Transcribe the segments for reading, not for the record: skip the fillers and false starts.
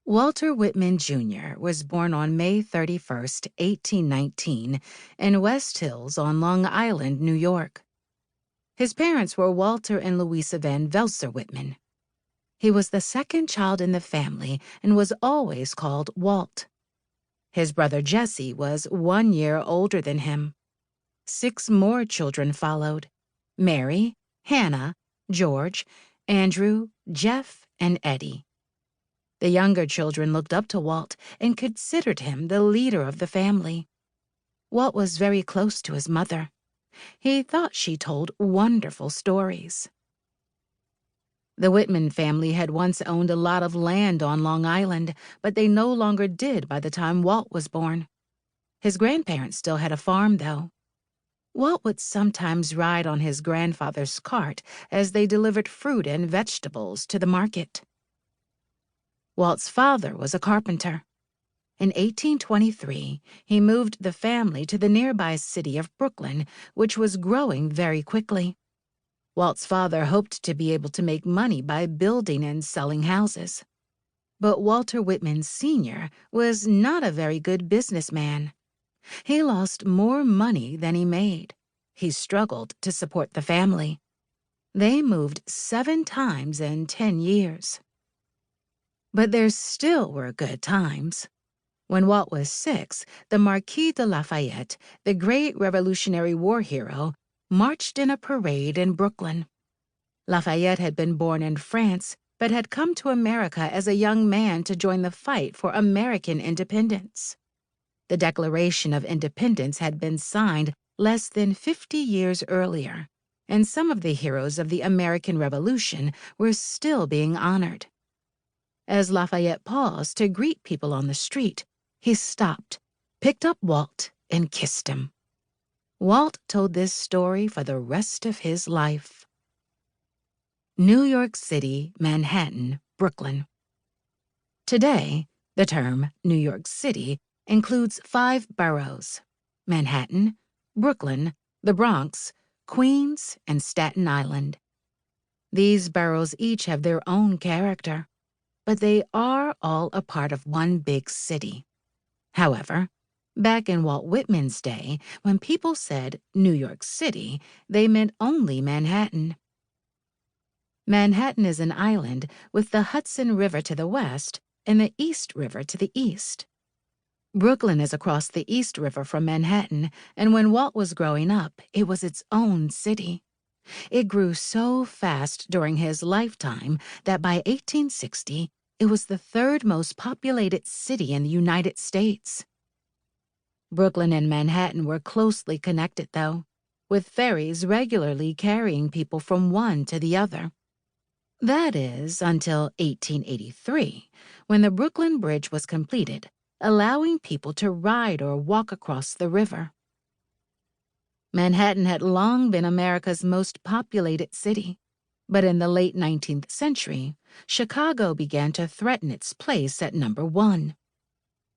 Walter Whitman Jr. was born on May 31st, 1819, in West Hills on Long Island, New York. His parents were Walter and Louisa Van Velser Whitman. He was the second child in the family and was always called Walt. His brother Jesse was 1 year older than him. 6 more children followed: Mary, Hannah, George, Andrew, Jeff, and Eddie. The younger children looked up to Walt and considered him the leader of the family. Walt was very close to his mother. He thought she told wonderful stories. The Whitman family had once owned a lot of land on Long Island, but they no longer did by the time Walt was born. His grandparents still had a farm, though. Walt would sometimes ride on his grandfather's cart as they delivered fruit and vegetables to the market. Walt's father was a carpenter. In 1823, he moved the family to the nearby city of Brooklyn, which was growing very quickly. Walt's father hoped to be able to make money by building and selling houses. But Walter Whitman Sr. was not a very good businessman. He lost more money than he made. He struggled to support the family. They moved 7 times in 10 years. But there still were good times. When Walt was 6, the Marquis de Lafayette, the great Revolutionary War hero, marched in a parade in Brooklyn. Lafayette had been born in France, but had come to America as a young man to join the fight for American independence. The Declaration of Independence had been signed less than 50 years earlier, and some of the heroes of the American Revolution were still being honored. As Lafayette paused to greet people on the street, he stopped, picked up Walt, and kissed him. Walt told this story for the rest of his life. New York City, Manhattan, Brooklyn. Today, the term New York City includes 5 boroughs: Manhattan, Brooklyn, the Bronx, Queens, and Staten Island. These boroughs each have their own character, but they are all a part of one big city. However, back in Walt Whitman's day, when people said New York City, they meant only Manhattan. Manhattan is an island with the Hudson River to the west and the East River to the east. Brooklyn is across the East River from Manhattan, and when Walt was growing up, it was its own city. It grew so fast during his lifetime that by 1860, it was the 3rd most populated city in the United States. Brooklyn and Manhattan were closely connected, though, with ferries regularly carrying people from one to the other. That is, until 1883, when the Brooklyn Bridge was completed, allowing people to ride or walk across the river. Manhattan had long been America's most populated city, but in the late 19th century, Chicago began to threaten its place at number 1.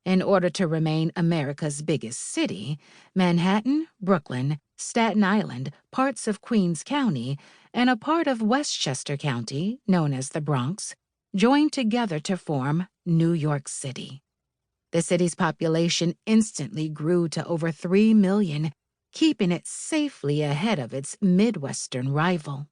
In order to remain America's biggest city, Manhattan, Brooklyn, Staten Island, parts of Queens County, and a part of Westchester County, known as the Bronx, joined together to form New York City. The city's population instantly grew to over 3 million, keeping it safely ahead of its Midwestern rival.